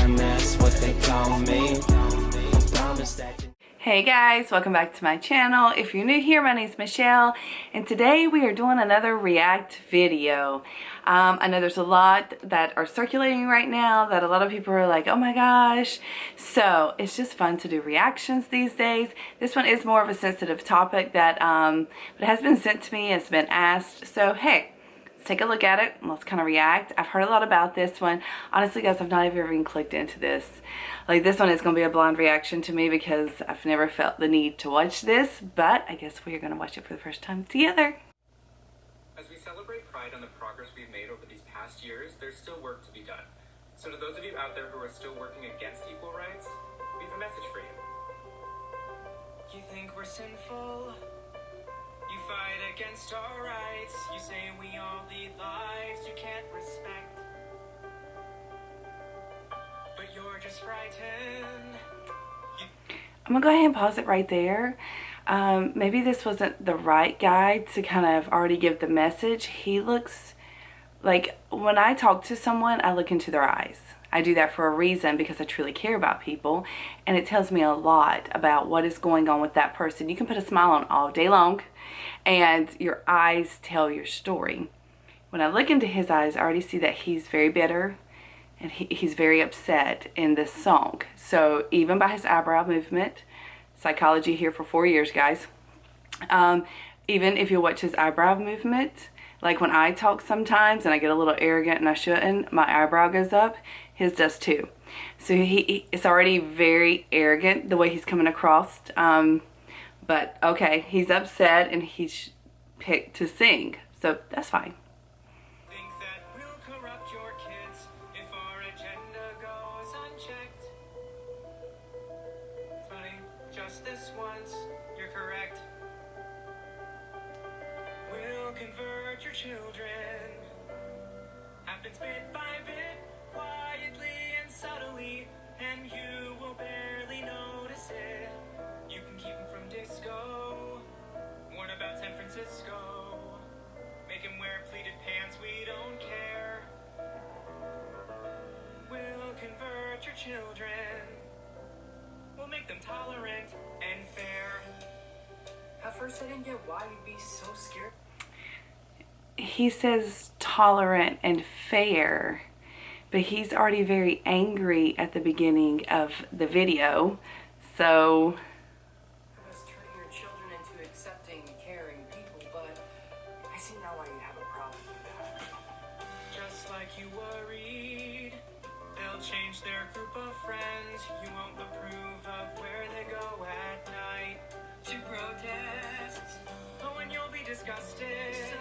and that's what they call me. I promise that you. Hey guys, welcome back to my channel. If you're new here, my name is Michelle, and today we are doing another react video. I know there's a lot that are circulating right now that a lot of people are like, oh my gosh. So it's just fun to do reactions these days. This one is more of a sensitive topic that but it has been sent to me, it's been asked. So hey, let's take a look at it and let's kind of react. I've heard a lot about this one. Honestly guys, I've not even clicked into this. Like, this one is going to be a blind reaction to me because I've never felt the need to watch this, but I guess we are going to watch it for the first time together. As we celebrate Pride and the progress we've made over these past years, there's still work to be done. So to those of you out there who are still working against equal rights, we have a message for you. You think we're sinful? You fight against our rights. You say we all lead lives you can't respect. But you're just frightened. I'm gonna go ahead and pause it right there. Maybe this wasn't the right guy to kind of already give the message. He looks like, when I talk to someone, I look into their eyes. I do that for a reason, because I truly care about people, and it tells me a lot about what is going on with that person. You can put a smile on all day long, and your eyes tell your story. When I look into his eyes, I already see that he's very bitter, and he's very upset in this song. So even by his eyebrow movement, psychology here for 4 years, guys. Even if you watch his eyebrow movement, like when I talk sometimes and I get a little arrogant and I shouldn't, my eyebrow goes up, his does too. So it's already very arrogant the way he's coming across. But okay, he's upset and he's picked to sing, so that's fine. Just this once, you're correct. We'll convert your children. Happens bit by bit, quietly and subtly, and you will barely notice it. You can keep them from disco. Warn about San Francisco. Make him wear pleated pants, we don't care. We'll convert your children. We'll make them tolerant and fair. At first I didn't get why you'd be so scared. He says tolerant and fair, but he's already very angry at the beginning of the video. So was turning your children into accepting, caring people, but I see now why you have a problem with that. Just like you worried, they'll change their group of friends. You won't approve of where they go at night to protest. Oh, and you'll be disgusted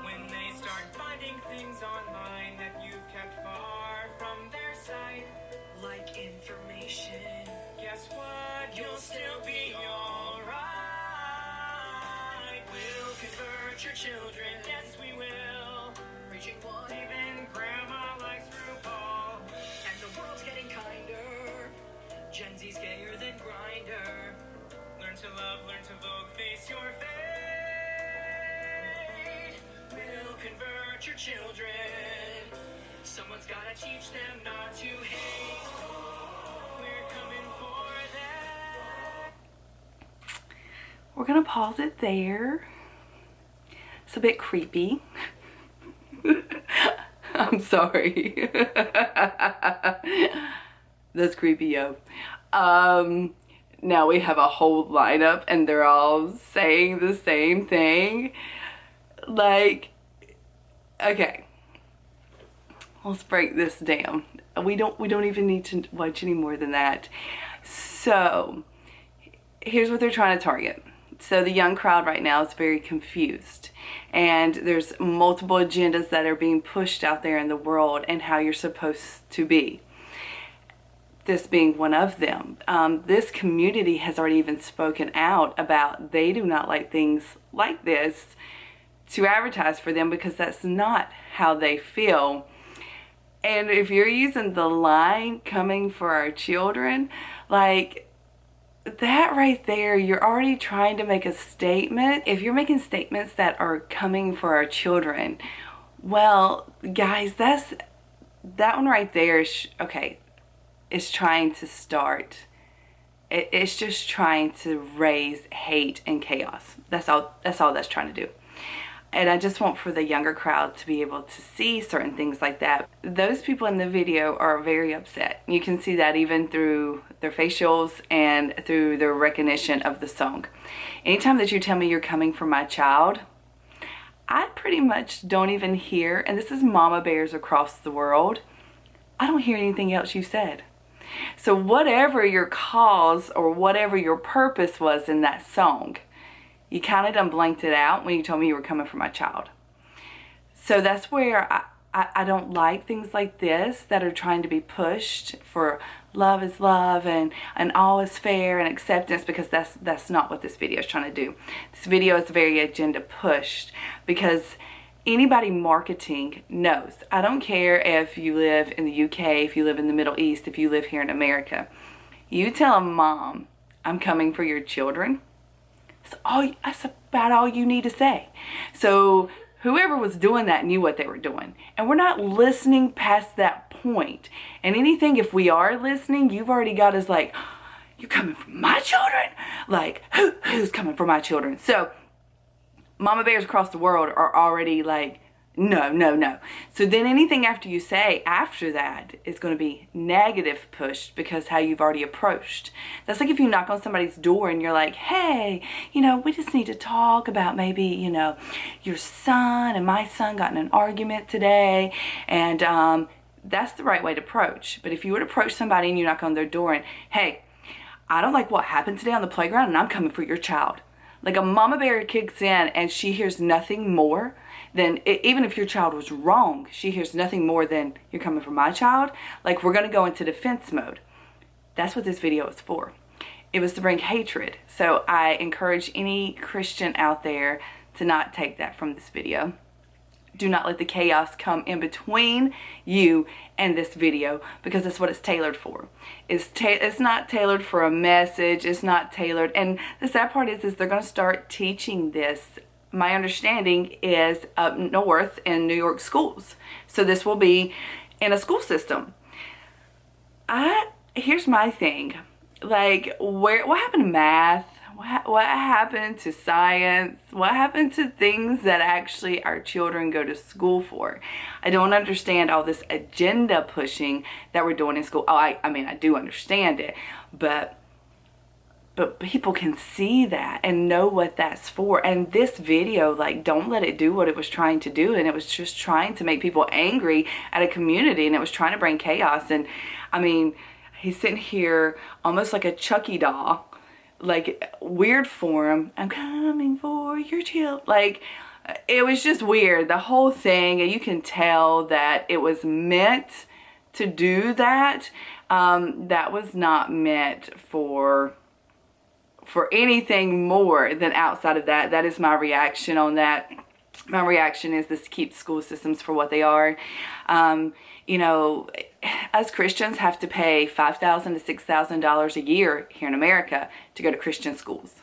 when they start finding things online that you've kept far from their sight, like information. Guess what? You'll still be alright. We'll convert your children, yes we will. Reaching one, even grandma likes RuPaul. And the world's getting kinder. Gen Z's gayer than Grindr. Learn to love, learn to vogue, face your fate. We'll convert your children. Someone's gotta teach them not to hate. We're coming for them. we're gonna pause it there. It's a bit creepy. I'm sorry. That's creepy, yo. Now we have a whole lineup and they're all saying the same thing. Like, okay, let's break this down. We don't even need to watch any more than that. So here's what they're trying to target. So the young crowd right now is very confused, and there's multiple agendas that are being pushed out there in the world and how you're supposed to be. This being one of them. This community has already even spoken out about they do not like things like this to advertise for them, because that's not how they feel. And if you're using the line coming for our children, like, that right there, you're already trying to make a statement. If you're making statements that are coming for our children, well, guys, that one right there is, okay, is trying to start. It's just trying to raise hate and chaos. That's all that's trying to do. And I just want for the younger crowd to be able to see certain things like that. Those people in the video are very upset. You can see that even through their facials and through their recognition of the song. Anytime that you tell me you're coming for my child, I pretty much don't even hear, and this is mama bears across the world, I don't hear anything else you said. So whatever your cause or whatever your purpose was in that song, you kind of done blanked it out when you told me you were coming for my child. So that's where I don't like things like this that are trying to be pushed for love is love and all is fair and acceptance, because that's not what this video is trying to do. This video is very agenda pushed because anybody marketing knows. I don't care if you live in the UK, if you live in the Middle East, if you live here in America. You tell a mom, I'm coming for your children. That's about all you need to say. So whoever was doing that knew what they were doing. And we're not listening past that point. And anything, if we are listening, you've already got us like, you coming for my children? Like, who's coming for my children? So mama bears across the world are already like, no. So then anything after you say after that is going to be negative pushed because how you've already approached. That's like if you knock on somebody's door and you're like, hey, we just need to talk about maybe, your son and my son got in an argument today. And that's the right way to approach. But if you would approach somebody and you knock on their door and, hey, I don't like what happened today on the playground and I'm coming for your child. Like a mama bear kicks in and she hears nothing more than, even if your child was wrong, she hears nothing more than, you're coming for my child. Like, we're going to go into defense mode. That's what this video is for. It was to bring hatred. So I encourage any Christian out there to not take that from this video. Do not let the chaos come in between you and this video, because that's what it's tailored for. It's not tailored for a message. It's not tailored. And the sad part is they're going to start teaching this. My understanding is up north in New York schools. So this will be in a school system. Here's my thing. Like, what happened to math? What happened to science? What happened to things that actually our children go to school for? I don't understand all this agenda pushing that we're doing in school. Oh, I mean, I do understand it, but people can see that and know what that's for. And this video, like, don't let it do what it was trying to do. And it was just trying to make people angry at a community, and it was trying to bring chaos. And I mean, he's sitting here almost like a Chucky doll, like weird form. I'm coming for your child. Like, it was just weird, the whole thing. And you can tell that it was meant to do that. That was not meant for anything more than outside of that. That is my reaction on that. My reaction is this keeps school systems for what they are. Us Christians have to pay $5,000 to $6,000 a year here in America to go to Christian schools.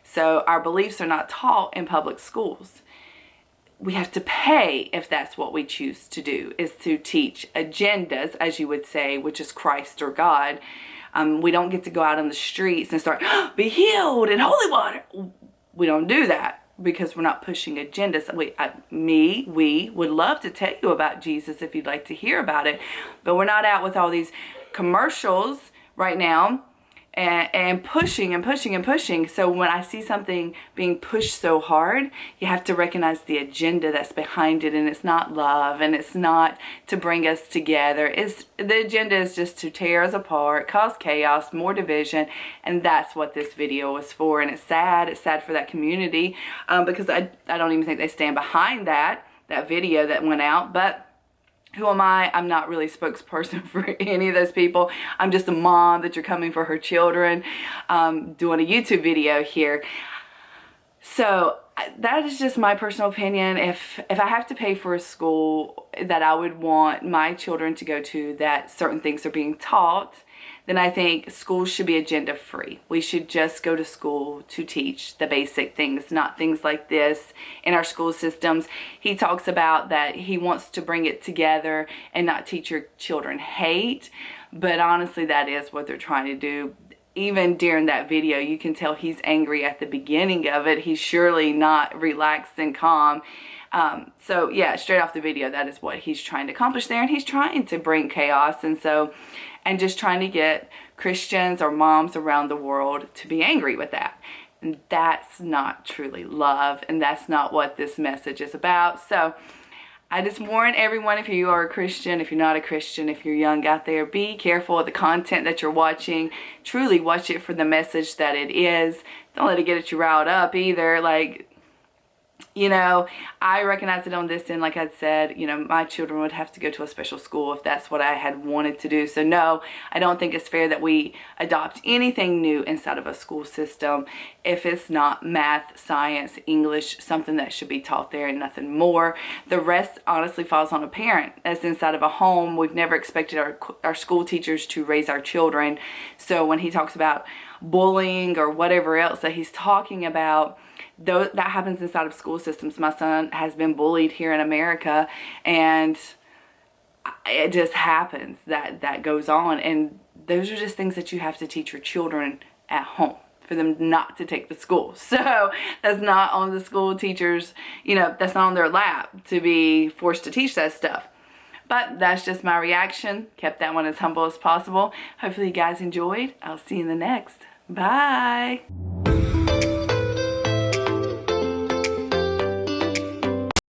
So our beliefs are not taught in public schools. We have to pay if that's what we choose to do, is to teach agendas, as you would say, which is Christ or God. We don't get to go out on the streets and start, be healed in holy water. We don't do that because we're not pushing agendas. We would love to tell you about Jesus if you'd like to hear about it, but we're not out with all these commercials right now and pushing and pushing and pushing. So when I see something being pushed so hard, you have to recognize the agenda that's behind it, and it's not love, and it's not to bring us together. The agenda is just to tear us apart, cause chaos, more division, and that's what this video was for. And it's sad. It's sad for that community because I don't even think they stand behind that video that went out. But who am I? I'm not really a spokesperson for any of those people. I'm just a mom that you're coming for her children, doing a YouTube video here. So that is just my personal opinion. If I have to pay for a school that I would want my children to go to, that certain things are being taught, then I think schools should be agenda free. We should just go to school to teach the basic things, not things like this in our school systems. He talks about that he wants to bring it together and not teach your children hate, but honestly that is what they're trying to do. Even during that video, you can tell he's angry at the beginning of it. He's surely not relaxed and calm. So yeah, straight off the video, that is what he's trying to accomplish there. And he's trying to bring chaos, and just trying to get Christians or moms around the world to be angry with that. And that's not truly love, and that's not what this message is about. So I just warn everyone, if you are a Christian, if you're not a Christian, if you're young out there, be careful of the content that you're watching. Truly watch it for the message that it is. Don't let it get you riled up either. Like, you know, I recognize it on this end. Like I said, you know, my children would have to go to a special school if that's what I had wanted to do. So no, I don't think it's fair that we adopt anything new inside of a school system if it's not math, science, English, something that should be taught there and nothing more. The rest honestly falls on a parent. That's inside of a home. We've never expected our school teachers to raise our children. So when he talks about bullying or whatever else that he's talking about, though, that happens inside of school systems. My son has been bullied here in America, and it just happens that goes on. And those are just things that you have to teach your children at home for them not to take to school. So that's not on the school teachers, you know, that's not on their lap to be forced to teach that stuff. But that's just my reaction. Kept that one as humble as possible. Hopefully you guys enjoyed. I'll see you in the next. Bye.